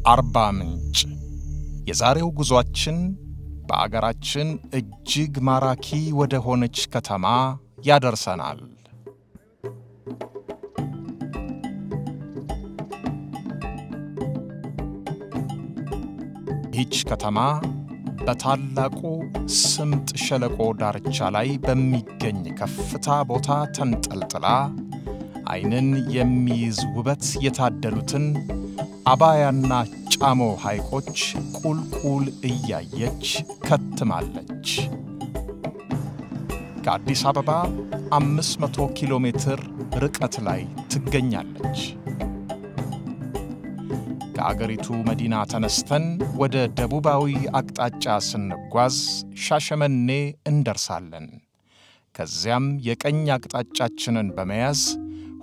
አርባ ምንጭ የዛሬው ጉዟችን በአገራችን እጅግ ማራኪ ወደ ሆነች ከተማ ያደርሰናል። ይህች ከተማ በታላቁ ስምጥ ሸለቆ ዳርቻ ላይ በሚገኝ ከፍታ ቦታ ተንጠልጥላ አይንን የሚይዝ ውበት የታደሉትን አባያና ጫሞ ሐይቆች ቁልቁል እያየች ከትማለች። ከአዲስ አበባ 500 ኪሎ ሜትር ርቀት ላይ ትገኛለች። ከአገሪቱ መዲና ተነስተን ወደ ደቡባዊ አቅጣጫ ስንጓዝ ሻሸመኔ እንደርሳለን። ከዚያም የቀኝ አቅጣጫችንን በመያዝ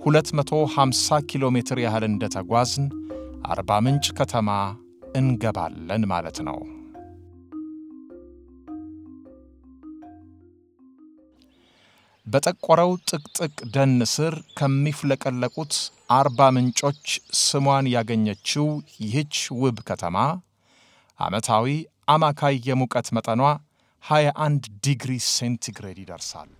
250 ኪሎ ሜትር ያህል እንደተጓዝን አርባ ምንጭ ከተማ እንገባለን ማለት ነው። በጠቆረው ጥቅጥቅ ደን ስር ከሚፍለቀለቁት አርባ ምንጮች ስሟን ያገኘችው ይህች ውብ ከተማ ዓመታዊ አማካይ የሙቀት መጠኗ 21 ዲግሪ ሴንቲግሬድ ይደርሳል።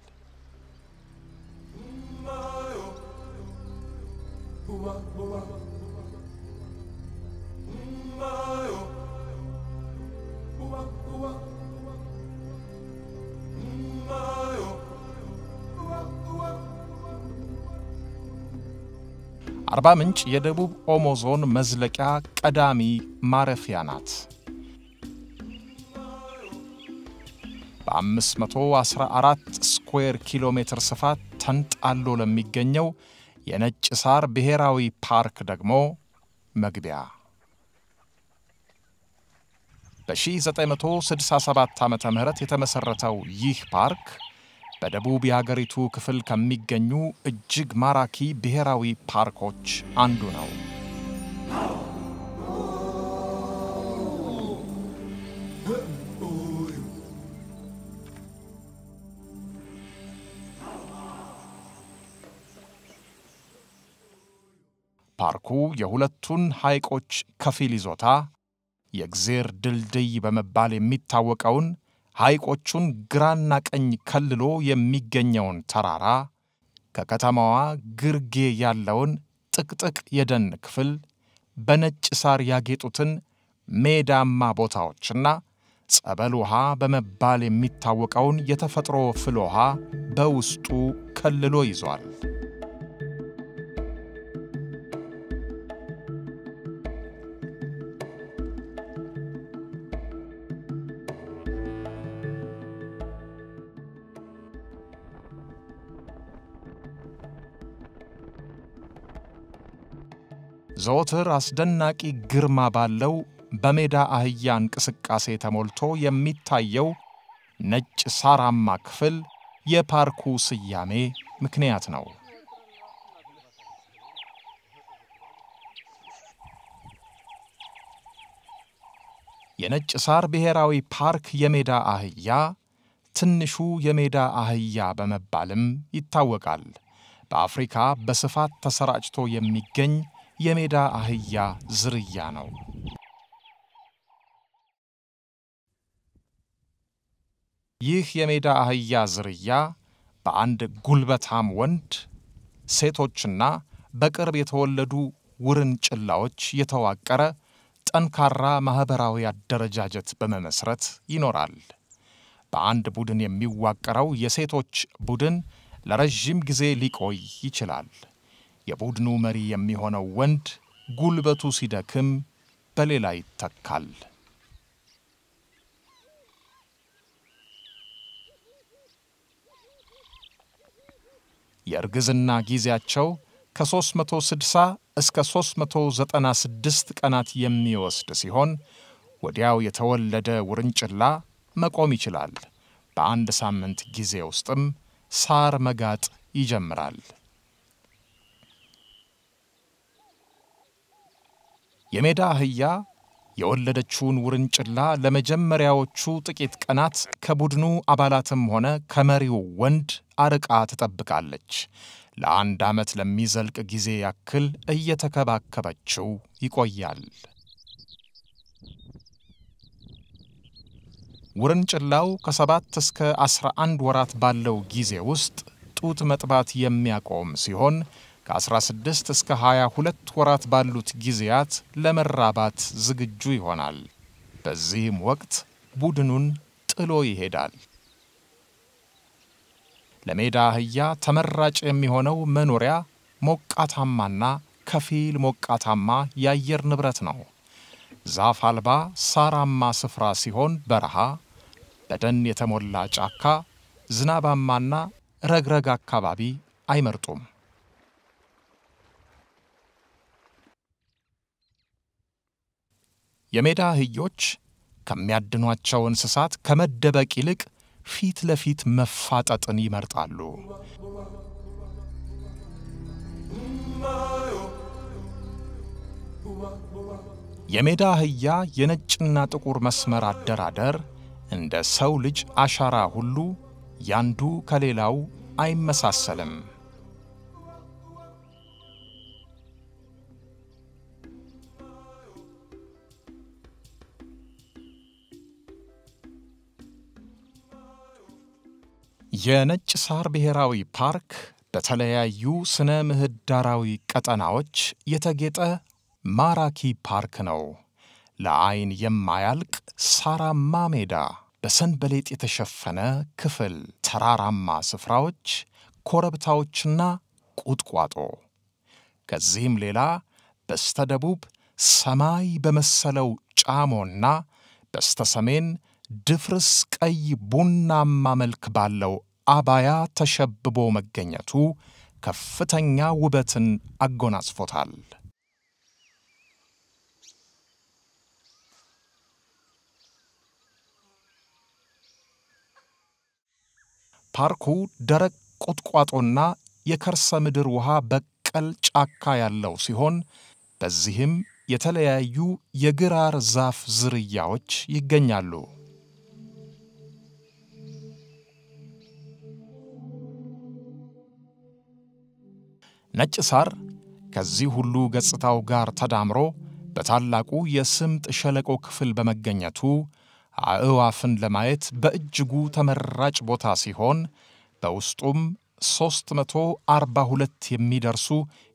አርባ ምንጭ የደቡብ ኦሞ ዞን መዝለቂያ ቀዳሚ ማረፊያ ናት። በ514 ስኩዌር ኪሎ ሜትር ስፋት ተንጣሎ ለሚገኘው የነጭ ሳር ብሔራዊ ፓርክ ደግሞ መግቢያ። በ1967 ዓመተ ምህረት የተመሰረተው ይህ ፓርክ በደቡብ የሀገሪቱ ክፍል ከሚገኙ እጅግ ማራኪ ብሔራዊ ፓርኮች አንዱ ነው። ፓርኩ የሁለቱን ሐይቆች ከፊል ይዞታ የእግዜር ድልድይ በመባል የሚታወቀውን ሐይቆቹን ግራና ቀኝ ከልሎ የሚገኘውን ተራራ ከከተማዋ ግርጌ ያለውን ጥቅጥቅ የደን ክፍል በነጭ ሳር ያጌጡትን ሜዳማ ቦታዎችና ጸበል ውሃ በመባል የሚታወቀውን የተፈጥሮ ፍል ውሃ በውስጡ ከልሎ ይዟል። ዘወትር አስደናቂ ግርማ ባለው በሜዳ አህያ እንቅስቃሴ ተሞልቶ የሚታየው ነጭ ሳራማ ክፍል የፓርኩ ስያሜ ምክንያት ነው። የነጭ ሳር ብሔራዊ ፓርክ የሜዳ አህያ ትንሹ የሜዳ አህያ በመባልም ይታወቃል። በአፍሪካ በስፋት ተሰራጭቶ የሚገኝ የሜዳ አህያ ዝርያ ነው። ይህ የሜዳ አህያ ዝርያ በአንድ ጉልበታም ወንድ፣ ሴቶችና በቅርብ የተወለዱ ውርንጭላዎች የተዋቀረ ጠንካራ ማህበራዊ አደረጃጀት በመመስረት ይኖራል። በአንድ ቡድን የሚዋቀረው የሴቶች ቡድን ለረጅም ጊዜ ሊቆይ ይችላል። የቡድኑ መሪ የሚሆነው ወንድ ጉልበቱ ሲደክም በሌላ ይተካል። የእርግዝና ጊዜያቸው ከ360 እስከ 396 ቀናት የሚወስድ ሲሆን ወዲያው የተወለደ ውርንጭላ መቆም ይችላል። በአንድ ሳምንት ጊዜ ውስጥም ሳር መጋጥ ይጀምራል። የሜዳ አህያ የወለደችውን ውርንጭላ ለመጀመሪያዎቹ ጥቂት ቀናት ከቡድኑ አባላትም ሆነ ከመሪው ወንድ አርቃ ትጠብቃለች። ለአንድ ዓመት ለሚዘልቅ ጊዜ ያክል እየተከባከበችው ይቆያል። ውርንጭላው ከ7 እስከ 11 ወራት ባለው ጊዜ ውስጥ ጡት መጥባት የሚያቆም ሲሆን ከ16 እስከ 22 ወራት ባሉት ጊዜያት ለመራባት ዝግጁ ይሆናል። በዚህም ወቅት ቡድኑን ጥሎ ይሄዳል። ለሜዳ አህያ ተመራጭ የሚሆነው መኖሪያ ሞቃታማና ከፊል ሞቃታማ የአየር ንብረት ነው። ዛፍ አልባ ሳራማ ስፍራ ሲሆን በረሃ፣ በደን የተሞላ ጫካ፣ ዝናባማና ረግረግ አካባቢ አይመርጡም። የሜዳ አህዮች ከሚያድኗቸው እንስሳት ከመደበቅ ይልቅ ፊት ለፊት መፋጠጥን ይመርጣሉ። የሜዳ አህያ የነጭና ጥቁር መስመር አደራደር እንደ ሰው ልጅ አሻራ ሁሉ ያንዱ ከሌላው አይመሳሰልም። የነጭ ሳር ብሔራዊ ፓርክ በተለያዩ ስነ ምህዳራዊ ቀጠናዎች የተጌጠ ማራኪ ፓርክ ነው። ለዓይን የማያልቅ ሳራማ ሜዳ፣ በሰንበሌጥ የተሸፈነ ክፍል፣ ተራራማ ስፍራዎች፣ ኮረብታዎችና ቁጥቋጦ። ከዚህም ሌላ በስተደቡብ ሰማይ በመሰለው ጫሞና በስተሰሜን ድፍርስ ቀይ ቡናማ መልክ ባለው አባያ ተሸብቦ መገኘቱ ከፍተኛ ውበትን አጎናጽፎታል። ፓርኩ ደረቅ ቁጥቋጦና የከርሰ ምድር ውሃ በቀል ጫካ ያለው ሲሆን በዚህም የተለያዩ የግራር ዛፍ ዝርያዎች ይገኛሉ። ነጭ ሳር ከዚህ ሁሉ ገጽታው ጋር ተዳምሮ በታላቁ የስምጥ ሸለቆ ክፍል በመገኘቱ አዕዋፍን ለማየት በእጅጉ ተመራጭ ቦታ ሲሆን በውስጡም 342 የሚደርሱ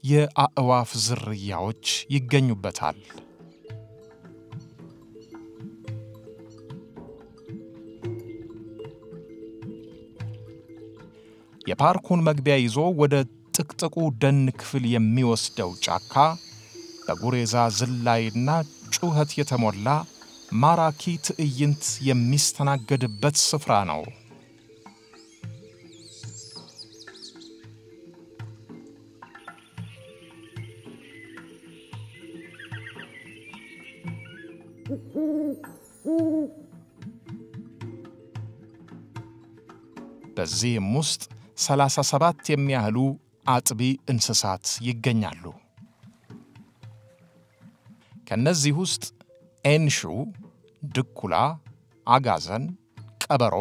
የአዕዋፍ ዝርያዎች ይገኙበታል። የፓርኩን መግቢያ ይዞ ወደ ጥቅጥቁ ደን ክፍል የሚወስደው ጫካ በጉሬዛ ዝላይና ጩኸት የተሞላ ማራኪ ትዕይንት የሚስተናገድበት ስፍራ ነው። በዚህም ውስጥ 37 የሚያህሉ አጥቢ እንስሳት ይገኛሉ። ከነዚህ ውስጥ ኤንሹ፣ ድኩላ፣ አጋዘን፣ ቀበሮ፣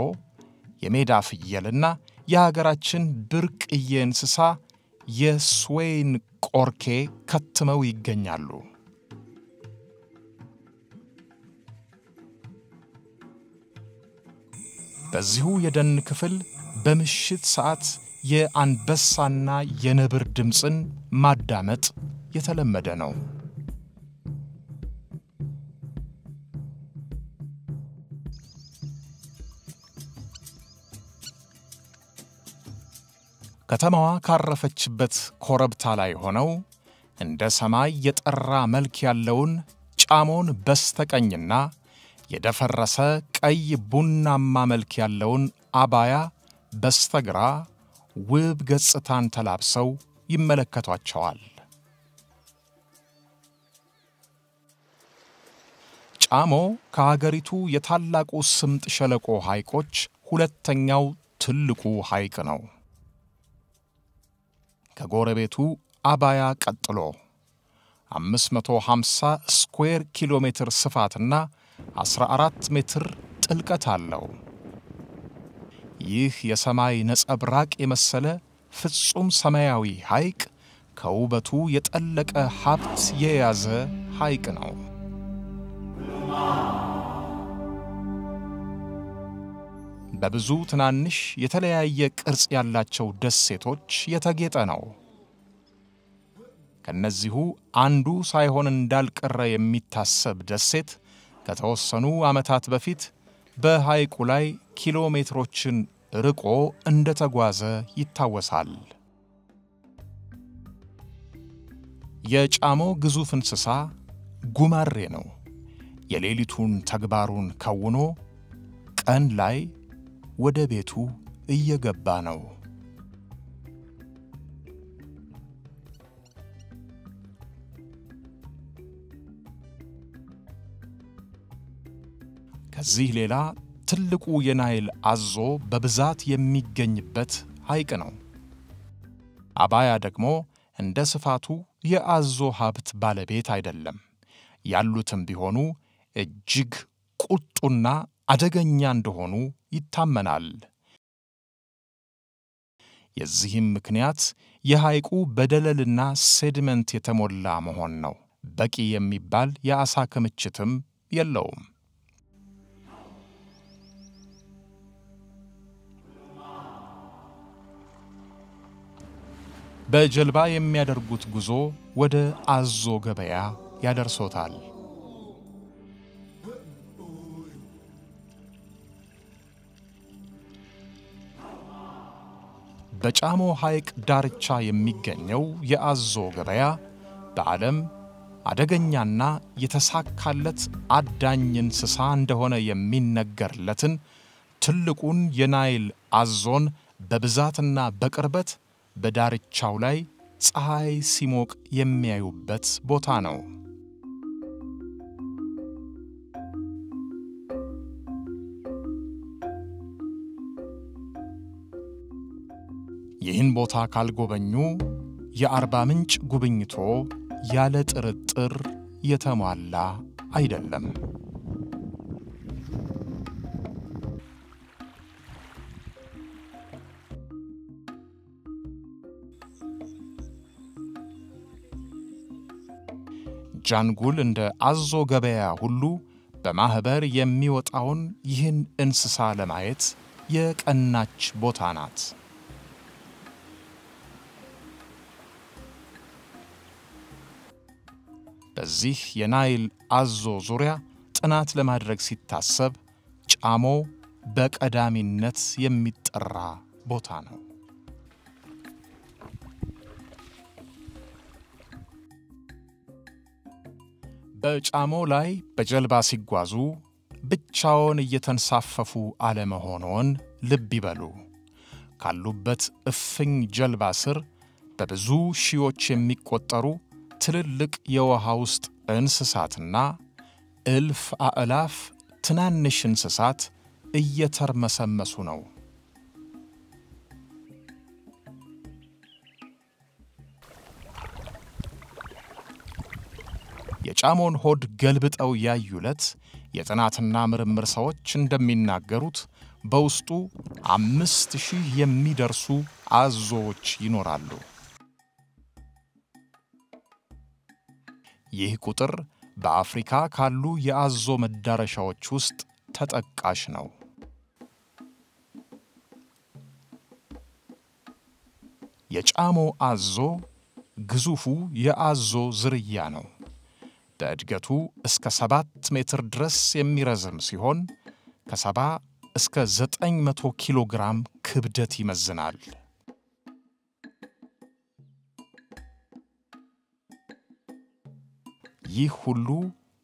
የሜዳ ፍየልና የሀገራችን ብርቅዬ እንስሳ የስዌይን ቆርኬ ከትመው ይገኛሉ። በዚሁ የደን ክፍል በምሽት ሰዓት የአንበሳና የነብር ድምፅን ማዳመጥ የተለመደ ነው። ከተማዋ ካረፈችበት ኮረብታ ላይ ሆነው እንደ ሰማይ የጠራ መልክ ያለውን ጫሞን በስተቀኝና የደፈረሰ ቀይ ቡናማ መልክ ያለውን አባያ በስተግራ ውብ ገጽታን ተላብሰው ይመለከቷቸዋል። ጫሞ ከሀገሪቱ የታላቁ ስምጥ ሸለቆ ሐይቆች ሁለተኛው ትልቁ ሐይቅ ነው። ከጎረቤቱ አባያ ቀጥሎ 550 ስኩዌር ኪሎ ሜትር ስፋትና 14 ሜትር ጥልቀት አለው። ይህ የሰማይ ነጸብራቅ የመሰለ ፍጹም ሰማያዊ ሐይቅ ከውበቱ የጠለቀ ሀብት የያዘ ሐይቅ ነው። በብዙ ትናንሽ የተለያየ ቅርጽ ያላቸው ደሴቶች የተጌጠ ነው። ከነዚሁ አንዱ ሳይሆን እንዳልቀረ የሚታሰብ ደሴት ከተወሰኑ ዓመታት በፊት በሐይቁ ላይ ኪሎሜትሮችን ርቆ እንደተጓዘ ይታወሳል። የጫሞ ግዙፍ እንስሳ ጉማሬ ነው። የሌሊቱን ተግባሩን ከውኖ ቀን ላይ ወደ ቤቱ እየገባ ነው። ከዚህ ሌላ ትልቁ የናይል አዞ በብዛት የሚገኝበት ሐይቅ ነው። አባያ ደግሞ እንደ ስፋቱ የአዞ ሀብት ባለቤት አይደለም። ያሉትም ቢሆኑ እጅግ ቁጡና አደገኛ እንደሆኑ ይታመናል። የዚህም ምክንያት የሐይቁ በደለልና ሴዲመንት የተሞላ መሆን ነው። በቂ የሚባል የዓሣ ክምችትም የለውም። በጀልባ የሚያደርጉት ጉዞ ወደ አዞ ገበያ ያደርሶታል። በጫሞ ሐይቅ ዳርቻ የሚገኘው የአዞ ገበያ በዓለም አደገኛና የተሳካለት አዳኝ እንስሳ እንደሆነ የሚነገርለትን ትልቁን የናይል አዞን በብዛትና በቅርበት በዳርቻው ላይ ፀሐይ ሲሞቅ የሚያዩበት ቦታ ነው። ይህን ቦታ ካልጎበኙ የአርባ ምንጭ ጉብኝቶ ያለ ጥርጥር የተሟላ አይደለም። ጃንጉል እንደ አዞ ገበያ ሁሉ በማህበር የሚወጣውን ይህን እንስሳ ለማየት የቀናች ቦታ ናት። በዚህ የናይል አዞ ዙሪያ ጥናት ለማድረግ ሲታሰብ ጫሞ በቀዳሚነት የሚጠራ ቦታ ነው። በጫሞ ላይ በጀልባ ሲጓዙ ብቻውን እየተንሳፈፉ አለመሆኑን ልብ ይበሉ። ካሉበት እፍኝ ጀልባ ስር በብዙ ሺዎች የሚቆጠሩ ትልልቅ የውሃ ውስጥ እንስሳትና እልፍ አእላፍ ትናንሽ እንስሳት እየተርመሰመሱ ነው። የጫሞን ሆድ ገልብጠው ያዩለት የጥናትና ምርምር ሰዎች እንደሚናገሩት በውስጡ 5000 የሚደርሱ አዞዎች ይኖራሉ። ይህ ቁጥር በአፍሪካ ካሉ የአዞ መዳረሻዎች ውስጥ ተጠቃሽ ነው። የጫሞ አዞ ግዙፉ የአዞ ዝርያ ነው። በእድገቱ እስከ 7 ሜትር ድረስ የሚረዝም ሲሆን ከ70 እስከ 900 ኪሎ ግራም ክብደት ይመዝናል። ይህ ሁሉ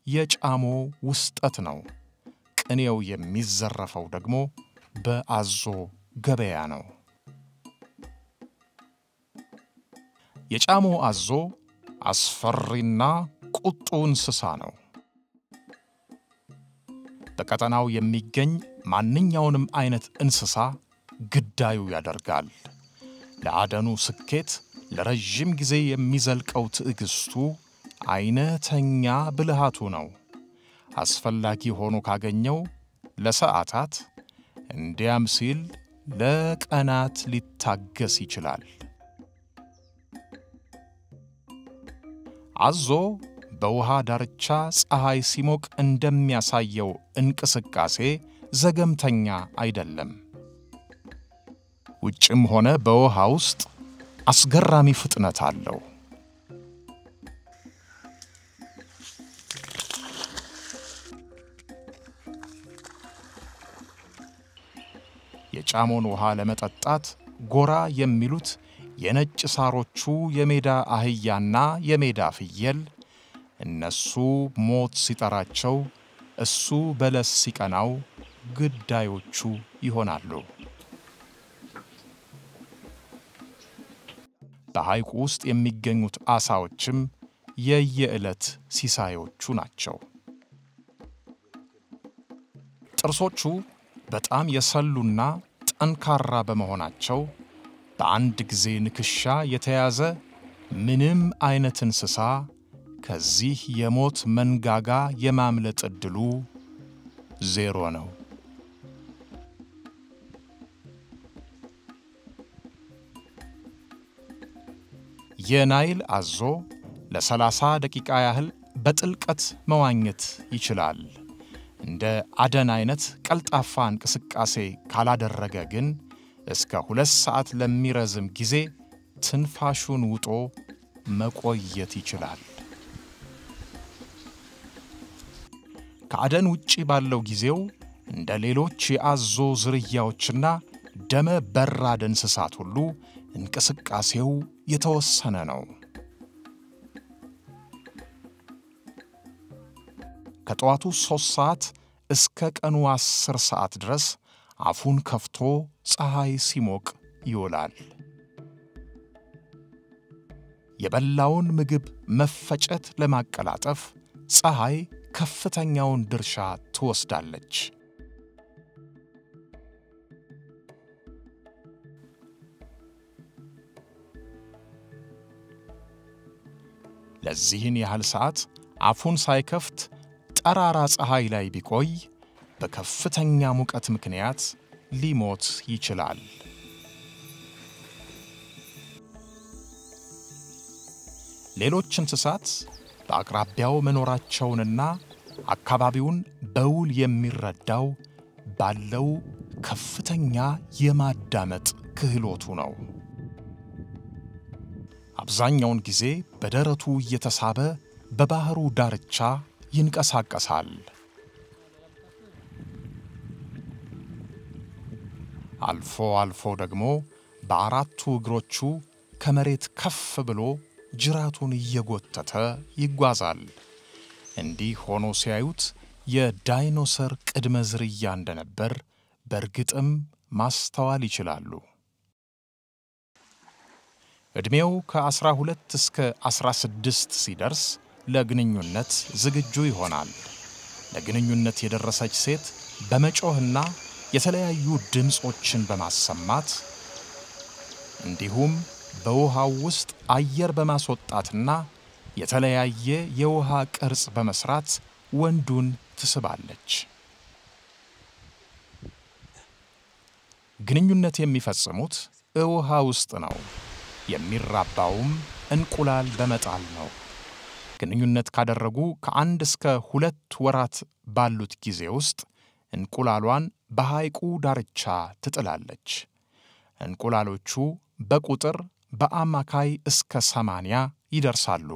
የጫሞ ውስጠት ነው። ቅኔው የሚዘረፈው ደግሞ በአዞ ገበያ ነው። የጫሞ አዞ አስፈሪና ቁጡ እንስሳ ነው። በቀጠናው የሚገኝ ማንኛውንም አይነት እንስሳ ግዳዩ ያደርጋል። ለአደኑ ስኬት ለረጅም ጊዜ የሚዘልቀው ትዕግስቱ አይነተኛ ብልሃቱ ነው። አስፈላጊ ሆኖ ካገኘው ለሰዓታት እንዲያም ሲል ለቀናት ሊታገስ ይችላል። አዞ በውሃ ዳርቻ ፀሐይ ሲሞቅ እንደሚያሳየው እንቅስቃሴ ዘገምተኛ አይደለም። ውጭም ሆነ በውሃ ውስጥ አስገራሚ ፍጥነት አለው። የጫሞን ውሃ ለመጠጣት ጎራ የሚሉት የነጭ ሳሮቹ የሜዳ አህያና የሜዳ ፍየል እነሱ ሞት ሲጠራቸው እሱ በለስ ሲቀናው ግዳዮቹ ይሆናሉ። በሐይቁ ውስጥ የሚገኙት አሳዎችም የየዕለት ሲሳዮቹ ናቸው። ጥርሶቹ በጣም የሰሉና ጠንካራ በመሆናቸው በአንድ ጊዜ ንክሻ የተያዘ ምንም አይነት እንስሳ ከዚህ የሞት መንጋጋ የማምለጥ ዕድሉ ዜሮ ነው። የናይል አዞ ለ30 ደቂቃ ያህል በጥልቀት መዋኘት ይችላል። እንደ አደን አይነት ቀልጣፋ እንቅስቃሴ ካላደረገ ግን እስከ 2 ሰዓት ለሚረዝም ጊዜ ትንፋሹን ውጦ መቆየት ይችላል። ከአደን ውጪ ባለው ጊዜው እንደ ሌሎች የአዞ ዝርያዎችና ደመ በራድ እንስሳት ሁሉ እንቅስቃሴው የተወሰነ ነው። ከጠዋቱ 3 ሰዓት እስከ ቀኑ 10 ሰዓት ድረስ አፉን ከፍቶ ፀሐይ ሲሞቅ ይውላል። የበላውን ምግብ መፈጨት ለማቀላጠፍ ፀሐይ ከፍተኛውን ድርሻ ትወስዳለች። ለዚህን ያህል ሰዓት አፉን ሳይከፍት ጠራራ ፀሐይ ላይ ቢቆይ በከፍተኛ ሙቀት ምክንያት ሊሞት ይችላል። ሌሎች እንስሳት በአቅራቢያው መኖራቸውንና አካባቢውን በውል የሚረዳው ባለው ከፍተኛ የማዳመጥ ክህሎቱ ነው። አብዛኛውን ጊዜ በደረቱ እየተሳበ በባህሩ ዳርቻ ይንቀሳቀሳል። አልፎ አልፎ ደግሞ በአራቱ እግሮቹ ከመሬት ከፍ ብሎ ጅራቱን እየጎተተ ይጓዛል። እንዲህ ሆኖ ሲያዩት የዳይኖሰር ቅድመ ዝርያ እንደነበር በእርግጥም ማስተዋል ይችላሉ። ዕድሜው ከ12 እስከ 16 ሲደርስ ለግንኙነት ዝግጁ ይሆናል። ለግንኙነት የደረሰች ሴት በመጮህና የተለያዩ ድምጾችን በማሰማት እንዲሁም በውሃው ውስጥ አየር በማስወጣትና የተለያየ የውሃ ቅርጽ በመስራት ወንዱን ትስባለች። ግንኙነት የሚፈጽሙት ውሃ ውስጥ ነው። የሚራባውም እንቁላል በመጣል ነው። ግንኙነት ካደረጉ ከ1 እስከ 2 ወራት ባሉት ጊዜ ውስጥ እንቁላሏን በሐይቁ ዳርቻ ትጥላለች። እንቁላሎቹ በቁጥር በአማካይ እስከ 80 ይደርሳሉ።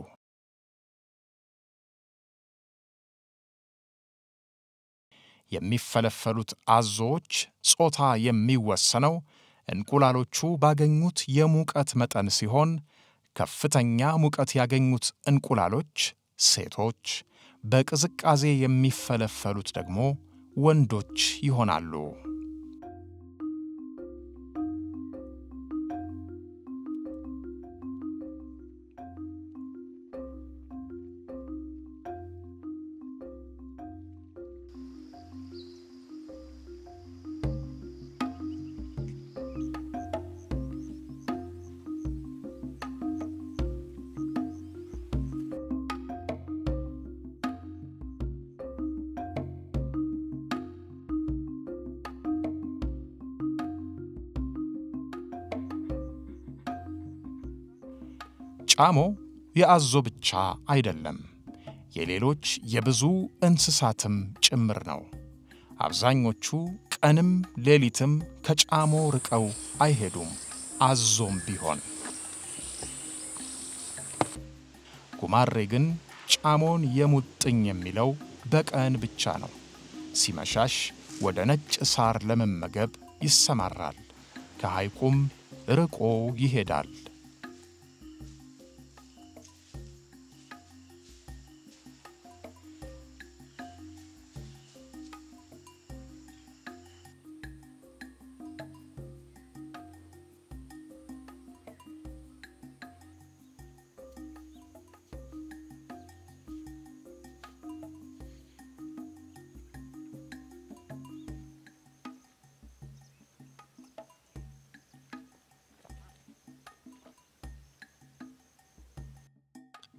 የሚፈለፈሉት አዞዎች ጾታ የሚወሰነው እንቁላሎቹ ባገኙት የሙቀት መጠን ሲሆን ከፍተኛ ሙቀት ያገኙት እንቁላሎች ሴቶች፣ በቅዝቃዜ የሚፈለፈሉት ደግሞ ወንዶች ይሆናሉ። ጫሞ የአዞ ብቻ አይደለም፣ የሌሎች የብዙ እንስሳትም ጭምር ነው። አብዛኞቹ ቀንም ሌሊትም ከጫሞ ርቀው አይሄዱም አዞም ቢሆን። ጉማሬ ግን ጫሞን የሙጥኝ የሚለው በቀን ብቻ ነው። ሲመሻሽ ወደ ነጭ ሳር ለመመገብ ይሰማራል። ከሐይቁም ርቆ ይሄዳል።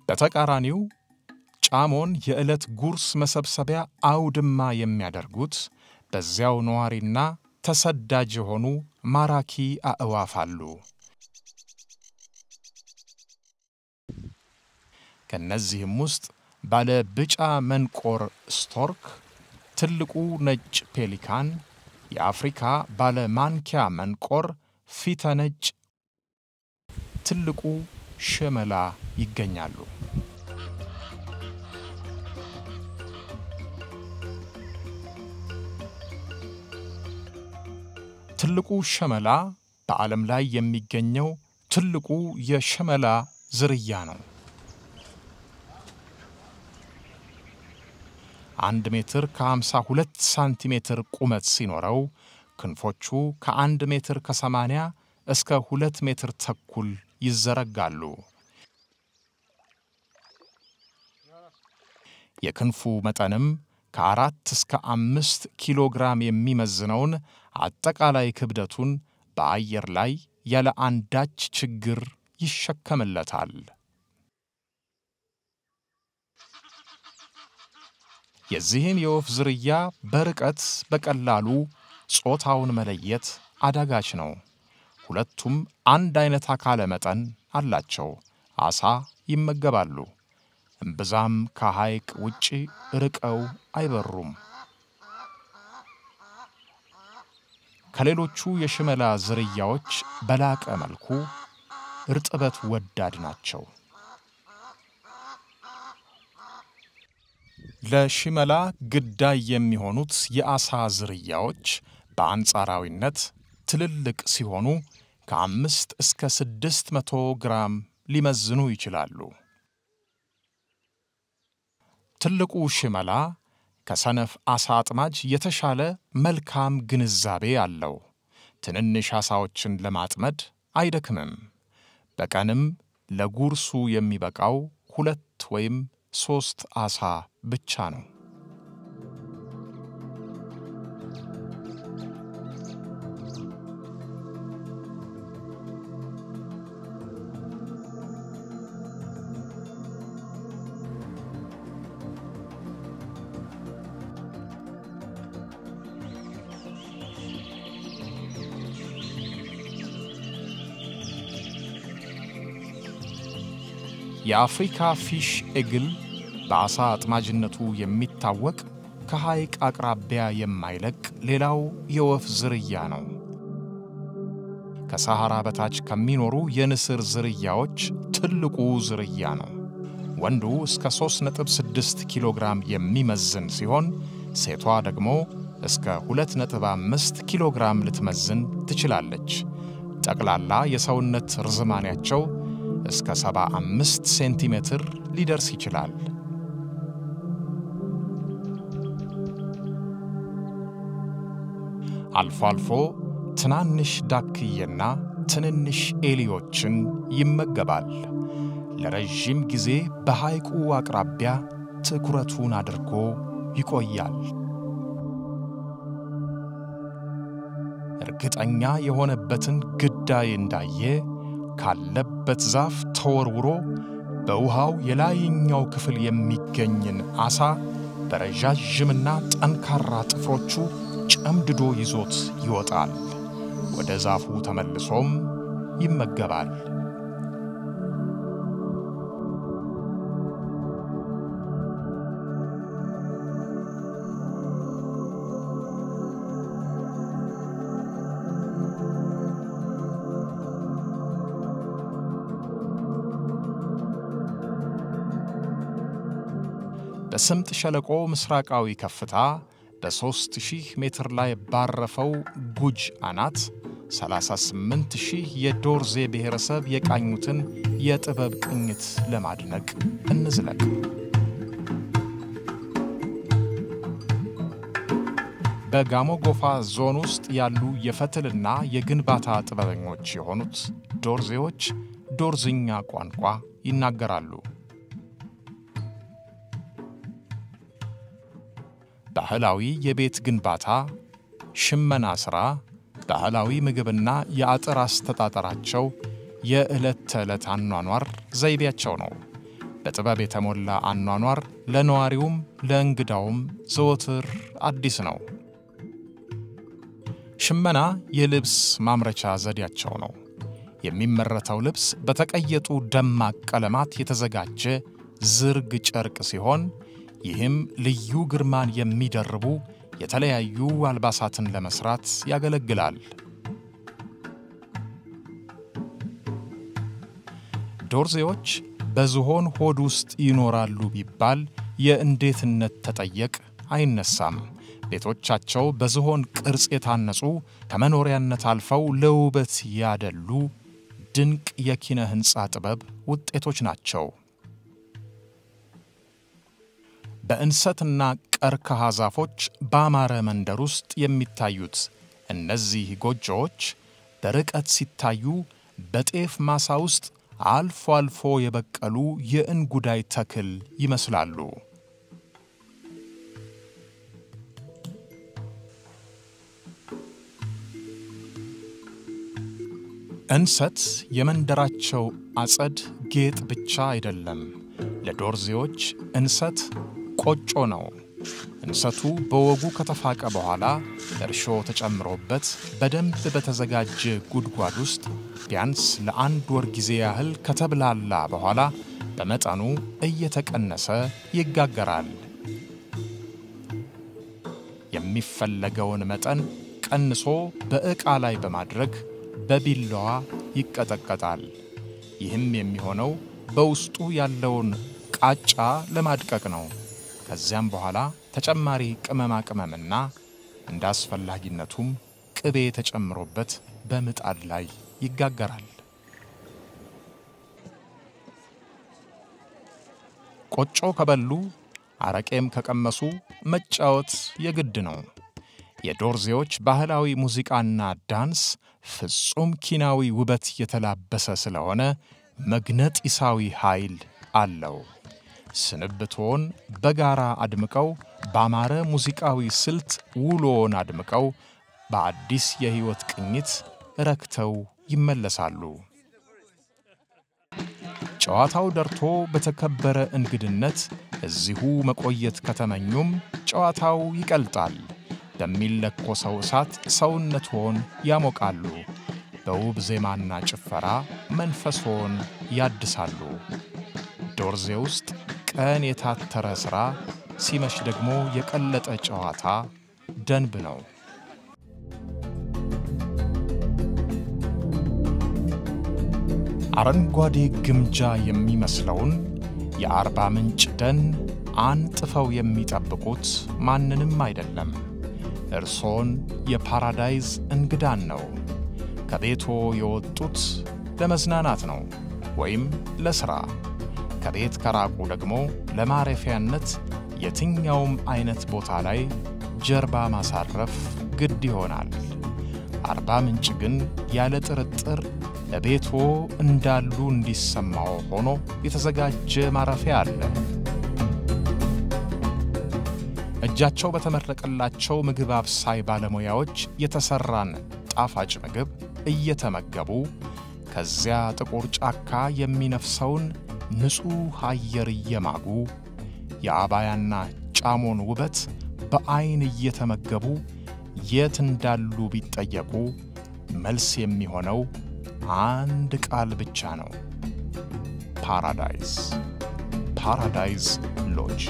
በተቃራኒው ጫሞን የዕለት ጉርስ መሰብሰቢያ አውድማ የሚያደርጉት በዚያው ነዋሪና ተሰዳጅ የሆኑ ማራኪ አእዋፍ አሉ። ከነዚህም ውስጥ ባለ ብጫ መንቆር ስቶርክ፣ ትልቁ ነጭ ፔሊካን፣ የአፍሪካ ባለ ማንኪያ መንቆር ፊተ ነጭ፣ ትልቁ ሸመላ ይገኛሉ። ትልቁ ሸመላ በዓለም ላይ የሚገኘው ትልቁ የሸመላ ዝርያ ነው። 1 ሜትር ከ52 ሳንቲሜትር ቁመት ሲኖረው ክንፎቹ ከ1 ሜትር ከ80 እስከ 2 ሜትር ተኩል ይዘረጋሉ። የክንፉ መጠንም ከ4 እስከ 5 ኪሎ ግራም የሚመዝነውን አጠቃላይ ክብደቱን በአየር ላይ ያለ አንዳች ችግር ይሸከምለታል። የዚህን የወፍ ዝርያ በርቀት በቀላሉ ጾታውን መለየት አዳጋች ነው። ሁለቱም አንድ አይነት አካለ መጠን አላቸው። አሳ ይመገባሉ። እምብዛም ከሐይቅ ውጪ ርቀው አይበሩም። ከሌሎቹ የሽመላ ዝርያዎች በላቀ መልኩ እርጥበት ወዳድ ናቸው። ለሽመላ ግዳይ የሚሆኑት የአሳ ዝርያዎች በአንጻራዊነት ትልልቅ ሲሆኑ ከ5 እስከ 600 ግራም ሊመዝኑ ይችላሉ። ትልቁ ሽመላ ከሰነፍ አሳ አጥማጅ የተሻለ መልካም ግንዛቤ አለው። ትንንሽ አሳዎችን ለማጥመድ አይደክምም። በቀንም ለጉርሱ የሚበቃው 2 ወይም 3 አሳ ብቻ ነው። የአፍሪካ ፊሽ ኤግል በአሳ አጥማጅነቱ የሚታወቅ ከሐይቅ አቅራቢያ የማይለቅ ሌላው የወፍ ዝርያ ነው። ከሰሃራ በታች ከሚኖሩ የንስር ዝርያዎች ትልቁ ዝርያ ነው። ወንዱ እስከ 3.6 ኪሎ ግራም የሚመዝን ሲሆን ሴቷ ደግሞ እስከ 2.5 ኪሎ ግራም ልትመዝን ትችላለች። ጠቅላላ የሰውነት ርዝማኔያቸው እስከ 75 ሴንቲሜትር ሊደርስ ይችላል። አልፎ አልፎ ትናንሽ ዳክዬና ትንንሽ ኤሊዎችን ይመገባል። ለረጅም ጊዜ በሐይቁ አቅራቢያ ትኩረቱን አድርጎ ይቆያል። እርግጠኛ የሆነበትን ግዳይ እንዳየ ካለበት ዛፍ ተወርውሮ በውሃው የላይኛው ክፍል የሚገኝን አሳ በረዣዥምና ጠንካራ ጥፍሮቹ ጨምድዶ ይዞት ይወጣል። ወደ ዛፉ ተመልሶም ይመገባል። በስምጥ ሸለቆ ምስራቃዊ ከፍታ በ3000 ሜትር ላይ ባረፈው ጉጅ አናት 38000 የዶርዜ ብሔረሰብ የቃኙትን የጥበብ ቅኝት ለማድነቅ እንዝለቅ። በጋሞ ጎፋ ዞን ውስጥ ያሉ የፈትልና የግንባታ ጥበበኞች የሆኑት ዶርዜዎች ዶርዝኛ ቋንቋ ይናገራሉ። ባህላዊ የቤት ግንባታ፣ ሽመና ሥራ፣ ባህላዊ ምግብና የአጥር አስተጣጠራቸው የዕለት ተዕለት አኗኗር ዘይቤያቸው ነው። በጥበብ የተሞላ አኗኗር ለነዋሪውም ለእንግዳውም ዘወትር አዲስ ነው። ሽመና የልብስ ማምረቻ ዘዴያቸው ነው። የሚመረተው ልብስ በተቀየጡ ደማቅ ቀለማት የተዘጋጀ ዝርግ ጨርቅ ሲሆን ይህም ልዩ ግርማን የሚደርቡ የተለያዩ አልባሳትን ለመስራት ያገለግላል። ዶርዜዎች በዝሆን ሆድ ውስጥ ይኖራሉ ቢባል የእንዴትነት ተጠየቅ አይነሳም። ቤቶቻቸው በዝሆን ቅርጽ የታነጹ ከመኖሪያነት አልፈው ለውበት ያደሉ ድንቅ የኪነ ህንጻ ጥበብ ውጤቶች ናቸው። በእንሰትና ቀርከሃ ዛፎች ባማረ መንደር ውስጥ የሚታዩት እነዚህ ጎጆዎች በርቀት ሲታዩ በጤፍ ማሳ ውስጥ አልፎ አልፎ የበቀሉ የእንጉዳይ ተክል ይመስላሉ። እንሰት የመንደራቸው አጸድ ጌጥ ብቻ አይደለም። ለዶርዜዎች እንሰት ቆጮ ነው። እንሰቱ በወጉ ከተፋቀ በኋላ እርሾ ተጨምሮበት በደንብ በተዘጋጀ ጉድጓድ ውስጥ ቢያንስ ለአንድ ወር ጊዜ ያህል ከተብላላ በኋላ በመጠኑ እየተቀነሰ ይጋገራል። የሚፈለገውን መጠን ቀንሶ በዕቃ ላይ በማድረግ በቢላዋ ይቀጠቀጣል። ይህም የሚሆነው በውስጡ ያለውን ቃጫ ለማድቀቅ ነው። ከዚያም በኋላ ተጨማሪ ቅመማ ቅመምና እንዳስፈላጊነቱም ቅቤ ተጨምሮበት በምጣድ ላይ ይጋገራል። ቆጮ ከበሉ አረቄም ከቀመሱ መጫወት የግድ ነው። የዶርዜዎች ባህላዊ ሙዚቃና ዳንስ ፍጹም ኪናዊ ውበት የተላበሰ ስለሆነ መግነጢሳዊ ኃይል አለው። ስንብቶን በጋራ አድምቀው ባማረ ሙዚቃዊ ስልት ውሎን አድምቀው በአዲስ የህይወት ቅኝት ረክተው ይመለሳሉ። ጨዋታው ደርቶ በተከበረ እንግድነት እዚሁ መቆየት ከተመኙም ጨዋታው ይቀልጣል። በሚለኮሰው እሳት ሰውነትዎን ያሞቃሉ። በውብ ዜማና ጭፈራ መንፈስዎን ያድሳሉ። ዶርዜ ውስጥ ቀን የታተረ ሥራ፣ ሲመሽ ደግሞ የቀለጠ ጨዋታ ደንብ ነው። አረንጓዴ ግምጃ የሚመስለውን የአርባ ምንጭ ደን አንጥፈው የሚጠብቁት ማንንም አይደለም። እርሶን የፓራዳይዝ እንግዳን ነው። ከቤቶ የወጡት ለመዝናናት ነው ወይም ለሥራ። ከቤት ከራቁ ደግሞ ለማረፊያነት የትኛውም አይነት ቦታ ላይ ጀርባ ማሳረፍ ግድ ይሆናል። አርባ ምንጭ ግን ያለ ጥርጥር ለቤቶ እንዳሉ እንዲሰማው ሆኖ የተዘጋጀ ማረፊያ አለ። እጃቸው በተመረቀላቸው ምግብ አብሳይ ባለሙያዎች የተሰራን ጣፋጭ ምግብ እየተመገቡ ከዚያ ጥቁር ጫካ የሚነፍሰውን ንጹህ አየር እየማጉ የአባያና ጫሞን ውበት በአይን እየተመገቡ የት እንዳሉ ቢጠየቁ መልስ የሚሆነው አንድ ቃል ብቻ ነው። ፓራዳይዝ ሎጅ።